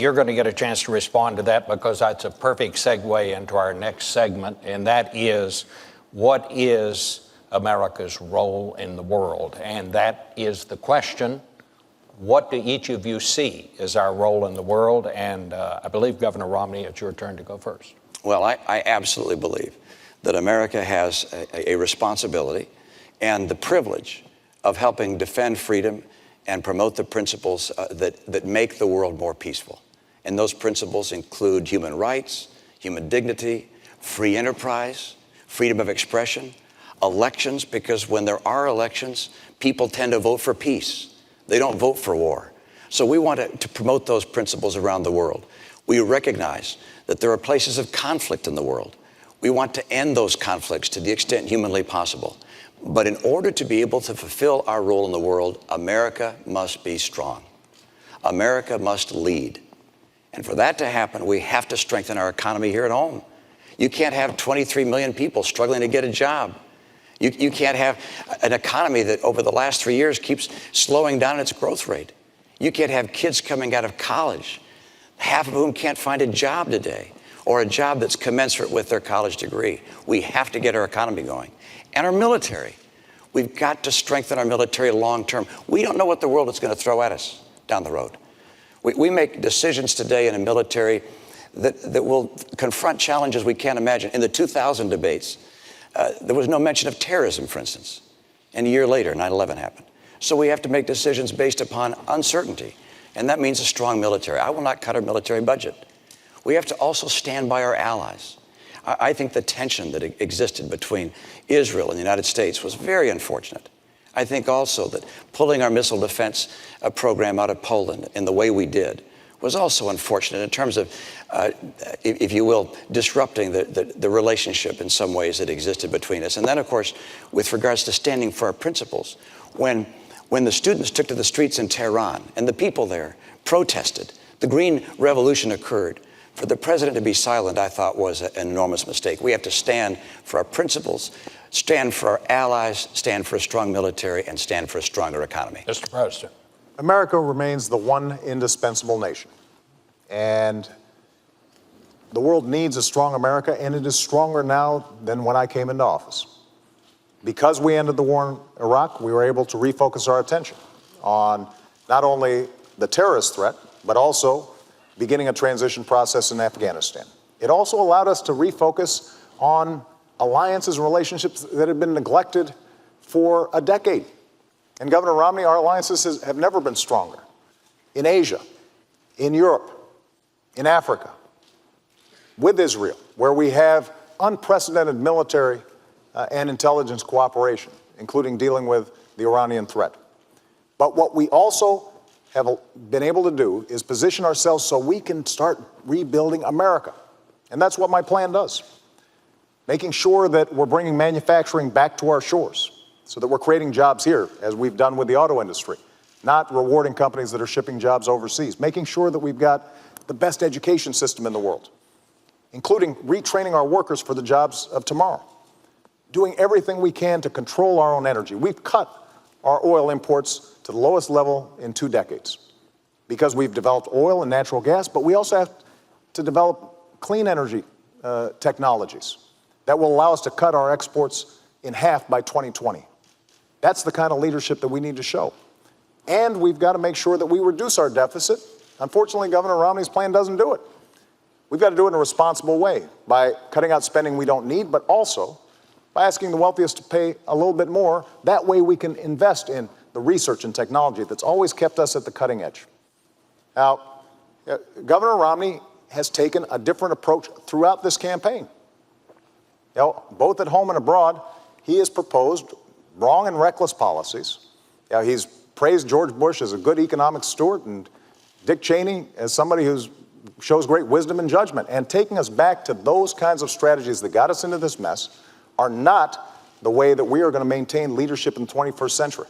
You're going to get a chance to respond to that because that's a perfect segue into our next segment, and that is, what is America's role in the world? And that is the question. What do each of you see as our role in the world? And I believe, Governor Romney, it's your turn to go first. Well, I absolutely believe that America has a responsibility and the privilege of helping defend freedom and promote the principles that make the world more peaceful. And those principles include human rights, human dignity, free enterprise, freedom of expression, elections, because when there are elections, people tend to vote for peace. They don't vote for war. So we want to promote those principles around the world. We recognize that there are places of conflict in the world. We want to end those conflicts to the extent humanly possible. But in order to be able to fulfill our role in the world, America must be strong. America must lead. And for that to happen, we have to strengthen our economy here at home. You can't have 23 million people struggling to get a job. You can't have an economy that over the last 3 years keeps slowing down its growth rate. You can't have kids coming out of college, half of whom can't find a job today, or a job that's commensurate with their college degree. We have to get our economy going. And our military. We've got to strengthen our military long term. We don't know what the world is going to throw at us down the road. We make decisions today in a military that will confront challenges we can't imagine. In the 2000 debates, there was no mention of terrorism, for instance. And a year later, 9/11 happened. So we have to make decisions based upon uncertainty. And that means a strong military. I will not cut our military budget. We have to also stand by our allies. I think the tension that existed between Israel and the United States was very unfortunate. I think also that pulling our missile defense program out of Poland in the way we did was also unfortunate in terms of, if you will, disrupting the relationship in some ways that existed between us. And then, of course, with regards to standing for our principles, when the students took to the streets in Tehran and the people there protested, the Green Revolution occurred. For the president to be silent, I thought, was an enormous mistake. We have to stand for our principles, stand for our allies, stand for a strong military, and stand for a stronger economy. Mr. President. America remains the one indispensable nation. And the world needs a strong America, and it is stronger now than when I came into office. Because we ended the war in Iraq, we were able to refocus our attention on not only the terrorist threat, but also beginning a transition process in Afghanistan. It also allowed us to refocus on alliances and relationships that had been neglected for a decade. And Governor Romney, our alliances have never been stronger. In Asia, in Europe, in Africa, with Israel, where we have unprecedented military and intelligence cooperation, including dealing with the Iranian threat. But what we also have been able to do is position ourselves so we can start rebuilding America. And that's what my plan does. Making sure that we're bringing manufacturing back to our shores so that we're creating jobs here, as we've done with the auto industry, not rewarding companies that are shipping jobs overseas. Making sure that we've got the best education system in the world, including retraining our workers for the jobs of tomorrow. Doing everything we can to control our own energy. We've cut our oil imports to the lowest level in 2 decades because we've developed oil and natural gas, but we also have to develop clean energy technologies that will allow us to cut our exports in half by 2020. That's the kind of leadership that we need to show. And we've got to make sure that we reduce our deficit. Unfortunately, Governor Romney's plan doesn't do it. We've got to do it in a responsible way by cutting out spending we don't need, but also by asking the wealthiest to pay a little bit more. That way we can invest in the research and technology that's always kept us at the cutting edge. Now, Governor Romney has taken a different approach throughout this campaign. You know, both at home and abroad, he has proposed wrong and reckless policies. You know, he's praised George Bush as a good economic steward and Dick Cheney as somebody who shows great wisdom and judgment. And taking us back to those kinds of strategies that got us into this mess are not the way that we are going to maintain leadership in the 21st century.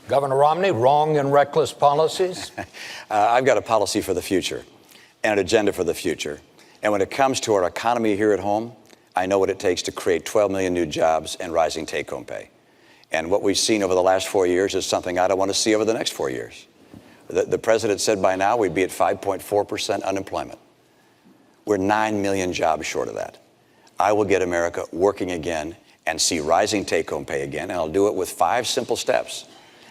Governor Romney, wrong and reckless policies? I've got a policy for the future and an agenda for the future. And when it comes to our economy here at home, I know what it takes to create 12 million new jobs and rising take-home pay. And what we've seen over the last 4 years is something I don't want to see over the next 4 years. The president said by now we'd be at 5.4% unemployment. We're 9 million jobs short of that. I will get America working again and see rising take-home pay again, and I'll do it with 5 simple steps.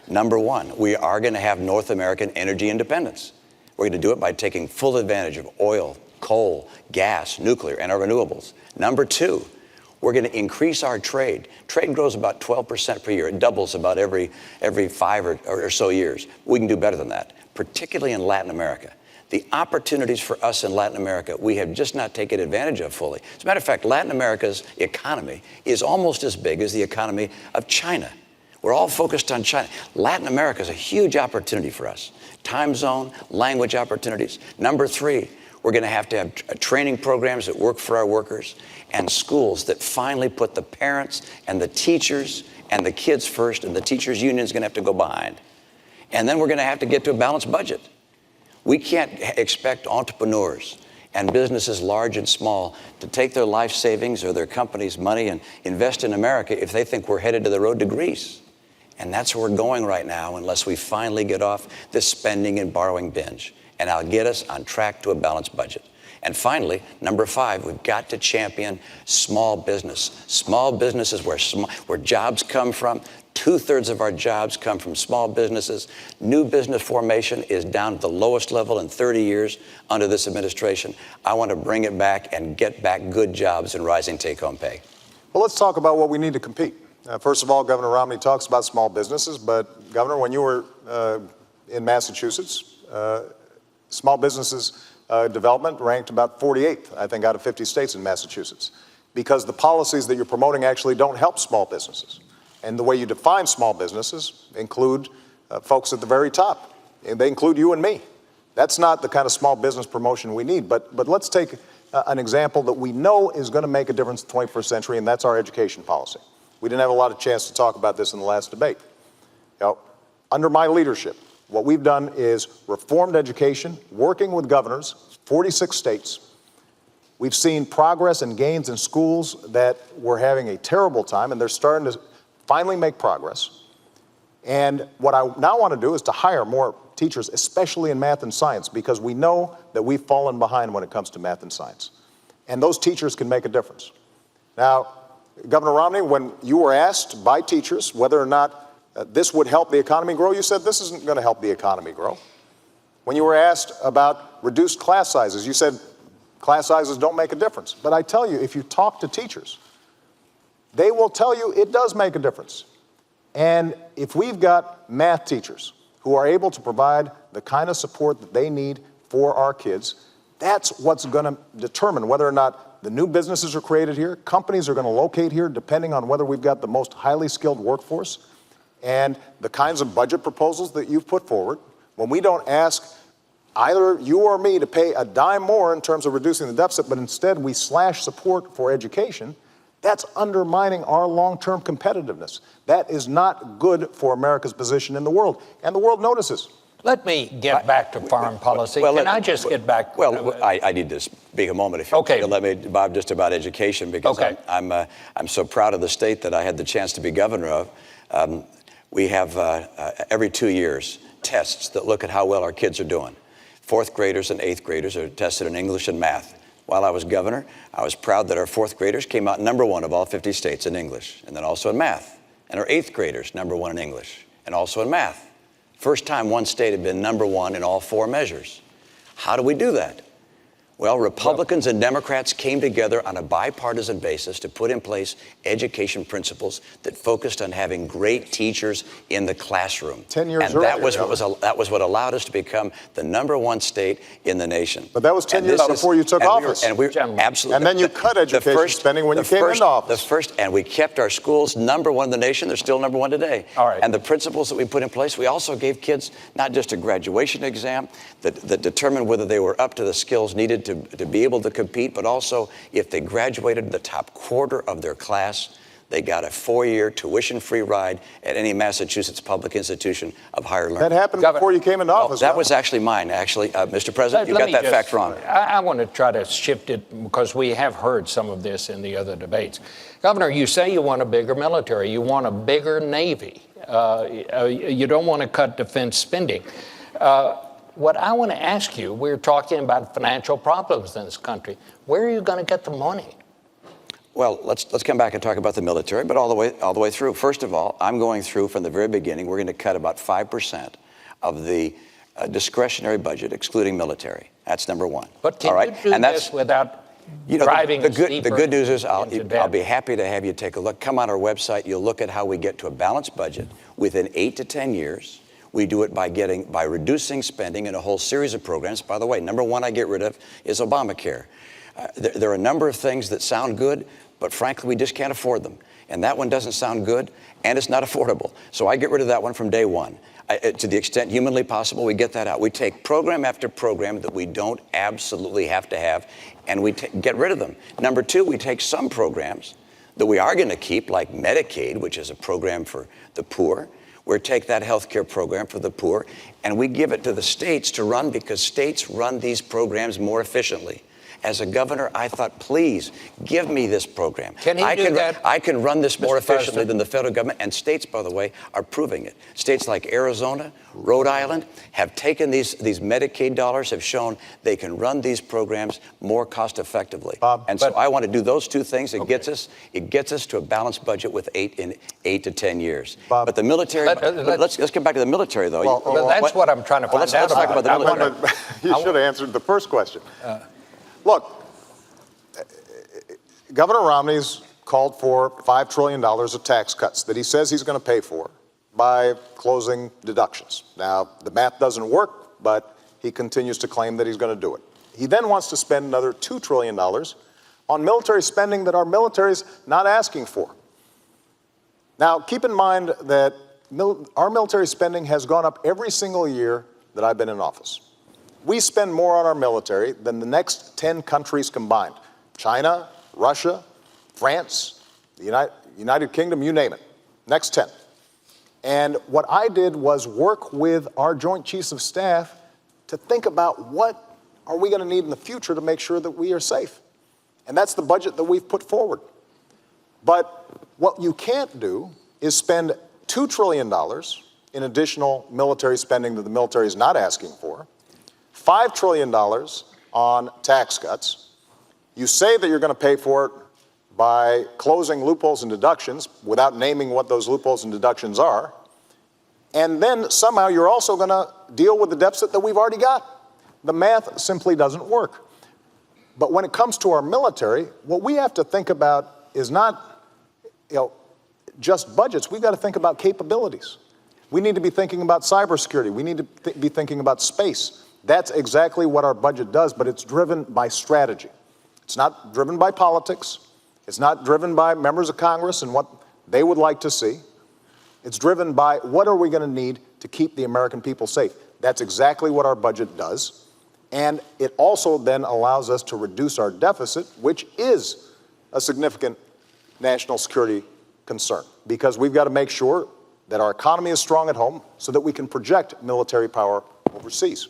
Number 1, we are going to have North American energy independence. We're going to do it by taking full advantage of oil, coal, gas, nuclear, and our renewables. Number 2, we're going to increase our trade. Trade grows about 12% per year. It doubles about every 5 or so years. We can do better than that, particularly in Latin America. The opportunities for us in Latin America, we have just not taken advantage of fully. As a matter of fact, Latin America's economy is almost as big as the economy of China. We're all focused on China. Latin America is a huge opportunity for us. Time zone, language opportunities. Number 3, we're going to have training programs that work for our workers and schools that finally put the parents and the teachers and the kids first, and the teachers' union is going to have to go behind. And then we're going to have to get to a balanced budget. We can't expect entrepreneurs and businesses large and small to take their life savings or their company's money and invest in America if they think we're headed to the road to Greece. And that's where we're going right now unless we finally get off this spending and borrowing binge. And I'll get us on track to a balanced budget. And finally, number 5, we've got to champion small business. Small business is where jobs come from. 2/3 of our jobs come from small businesses. New business formation is down at the lowest level in 30 years under this administration. I want to bring it back and get back good jobs and rising take-home pay. Well, let's talk about what we need to compete. First of all, Governor Romney talks about small businesses, but Governor, when you were in Massachusetts, small businesses development ranked about 48th, I think, out of 50 states in Massachusetts, because the policies that you're promoting actually don't help small businesses. And the way you define small businesses include folks at the very top. And they include you and me. That's not the kind of small business promotion we need. But let's take an example that we know is going to make a difference in the 21st century, and that's our education policy. We didn't have a lot of chance to talk about this in the last debate. Under my leadership, what we've done is reformed education, working with governors, 46 states. We've seen progress and gains in schools that were having a terrible time, and they're starting to finally make progress. And what I now want to do is to hire more teachers, especially in math and science, because we know that we've fallen behind when it comes to math and science. And those teachers can make a difference. Now, Governor Romney, when you were asked by teachers whether or not this would help the economy grow, you said this isn't going to help the economy grow. When you were asked about reduced class sizes, you said class sizes don't make a difference. But I tell you, if you talk to teachers, they will tell you it does make a difference. And if we've got math teachers who are able to provide the kind of support that they need for our kids, that's what's going to determine whether or not the new businesses are created here, companies are going to locate here, depending on whether we've got the most highly skilled workforce, and the kinds of budget proposals that you've put forward. When we don't ask either you or me to pay a dime more in terms of reducing the deficit, but instead we slash support for education, that's undermining our long-term competitiveness. That is not good for America's position in the world, and the world notices. Let me get back to foreign policy. Can I just get back? Well, I need to speak a moment, if you let me, Bob, just about education, because I'm so proud of the state that I had the chance to be governor of. We have every 2 years tests that look at how well our kids are doing. 4th graders and 8th graders are tested in English and math. While I was governor, I was proud that our 4th graders came out number 1 of all 50 states in English, and then also in math. And our 8th graders, number 1 in English, and also in math. First time one state had been number 1 in all 4 measures. How do we do that? Well, Republicans and Democrats came together on a bipartisan basis to put in place education principles that focused on having great teachers in the classroom. 10 years earlier. And that was what allowed us to become the number 1 state in the nation. But that was 10 years before you took office. Absolutely. And then you cut education spending when you came into office. And we kept our schools number 1 in the nation. They're still number 1 today. All right. And the principles that we put in place, we also gave kids not just a graduation exam that determined whether they were up to the skills needed to be able to compete, but also if they graduated the top quarter of their class, they got a 4-year tuition-free ride at any Massachusetts public institution of higher learning. That happened before you came into office. That was actually mine, Mr. President. You got that fact wrong. I want to try to shift it because we have heard some of this in the other debates. Governor, you say you want a bigger military. You want a bigger Navy. You don't want to cut defense spending. What I want to ask you, we're talking about financial problems in this country. Where are you going to get the money? Well, let's come back and talk about the military, but all the way through. First of all, I'm going through from the very beginning. We're going to cut about 5% of the discretionary budget, excluding military. That's number one. But can you do this without driving the good news is I'll be debt? happy to have you take a look. Come on our website. You'll look at how we get to a balanced budget within 8 to 10 years. We do it by reducing spending in a whole series of programs. By the way, number one I get rid of is Obamacare. There are a number of things that sound good, but frankly, we just can't afford them. And that one doesn't sound good, and it's not affordable. So I get rid of that one from day one. To the extent humanly possible, we get that out. We take program after program that we don't absolutely have to have, and we get rid of them. Number two, we take some programs that we are going to keep, like Medicaid, which is a program for the poor. We take that health care program for the poor, and we give it to the states to run because states run these programs more efficiently. As a governor, I thought, please, give me this program. Can he do that? I can run this more Mr. efficiently President? than the federal government, and states, by the way, are proving it. States like Arizona, Rhode Island have taken these Medicaid dollars, have shown they can run these programs more cost effectively. Bob, and so I want to do those two things. It gets us to a balanced budget with 8 to 10 years. Bob, but the military, let's get back to the military, though. Well, that's what I'm trying to find out. Let's talk about the military. You should have answered the first question. Look, Governor Romney's called for $5 trillion of tax cuts that he says he's going to pay for by closing deductions. Now, the math doesn't work, but he continues to claim that he's going to do it. He then wants to spend another $2 trillion on military spending that our military's not asking for. Now, keep in mind that our military spending has gone up every single year that I've been in office. We spend more on our military than the next 10 countries combined. China, Russia, France, the United Kingdom, you name it. Next 10. And what I did was work with our Joint Chiefs of Staff to think about what are we going to need in the future to make sure that we are safe. And that's the budget that we've put forward. But what you can't do is spend $2 trillion in additional military spending that the military is not asking for, $5 trillion on tax cuts. You say that you're going to pay for it by closing loopholes and deductions without naming what those loopholes and deductions are. And then somehow you're also going to deal with the deficit that we've already got. The math simply doesn't work. But when it comes to our military, what we have to think about is not, just budgets. We've got to think about capabilities. We need to be thinking about cybersecurity. We need to be thinking about space. That's exactly what our budget does, but it's driven by strategy. It's not driven by politics. It's not driven by members of Congress and what they would like to see. It's driven by what are we going to need to keep the American people safe. That's exactly what our budget does. And it also then allows us to reduce our deficit, which is a significant national security concern, because we've got to make sure that our economy is strong at home so that we can project military power overseas.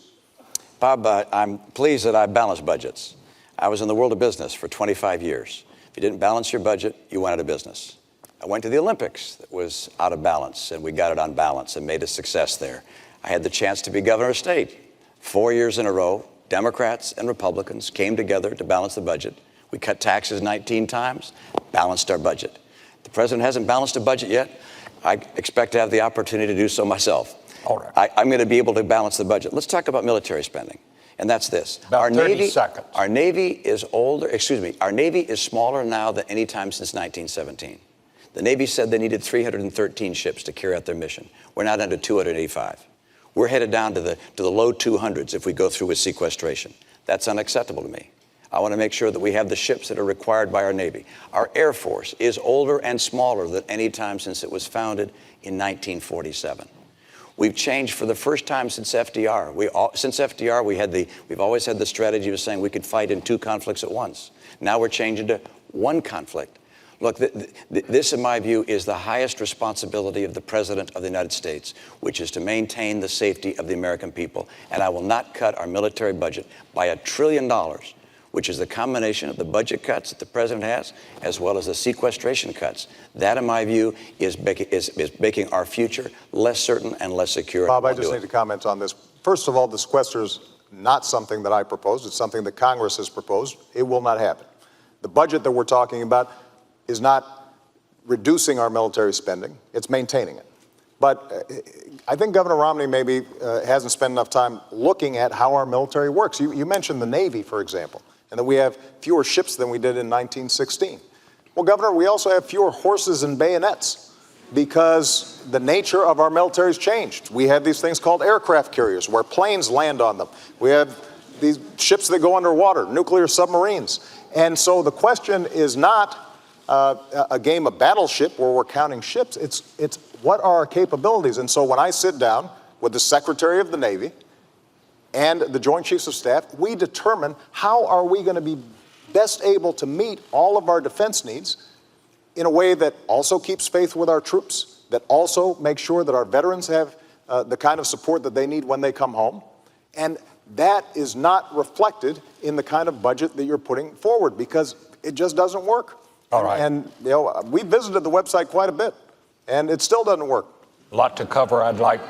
Bob, I'm pleased that I balance budgets. I was in the world of business for 25 years. If you didn't balance your budget, you went out of business. I went to the Olympics that was out of balance, and we got it on balance and made a success there. I had the chance to be governor of state. 4 years in a row, Democrats and Republicans came together to balance the budget. We cut taxes 19 times, balanced our budget. The president hasn't balanced a budget yet. I expect to have the opportunity to do so myself. All right. I'm going to be able to balance the budget. Let's talk about military spending. And that's this. About 30 seconds. Our Navy is our Navy is smaller now than any time since 1917. The Navy said they needed 313 ships to carry out their mission. We're now down to 285. We're headed down to the low 200s if we go through with sequestration. That's unacceptable to me. I want to make sure that we have the ships that are required by our Navy. Our Air Force is older and smaller than any time since it was founded in 1947. We've changed for the first time since FDR. Since FDR, we've always had the strategy of saying we could fight in 2 conflicts at once. Now we're changing to 1 conflict. Look, this, in my view, is the highest responsibility of the President of the United States, which is to maintain the safety of the American people. And I will not cut our military budget by $1 trillion, which is the combination of the budget cuts that the President has, as well as the sequestration cuts. That, in my view, is making our future less certain and less secure. Bob, I just need to comment on this First of all, the sequester is not something that I proposed. It's something that Congress has proposed. It will not happen. The budget that we're talking about is not reducing our military spending. It's maintaining it. But I think Governor Romney maybe hasn't spent enough time looking at how our military works. You mentioned the Navy, for example, and that we have fewer ships than we did in 1916. Well, Governor, we also have fewer horses and bayonets because the nature of our military has changed. We have these things called aircraft carriers where planes land on them. We have these ships that go underwater, nuclear submarines. And so the question is not a game of battleship where we're counting ships. It's what are our capabilities? And so when I sit down with the Secretary of the Navy and the Joint Chiefs of Staff, we determine how are we going to be best able to meet all of our defense needs in a way that also keeps faith with our troops, that also makes sure that our veterans have the kind of support that they need when they come home. And that is not reflected in the kind of budget that you're putting forward because it just doesn't work. All right. And we visited the website quite a bit, and it still doesn't work. A lot to cover. I'd like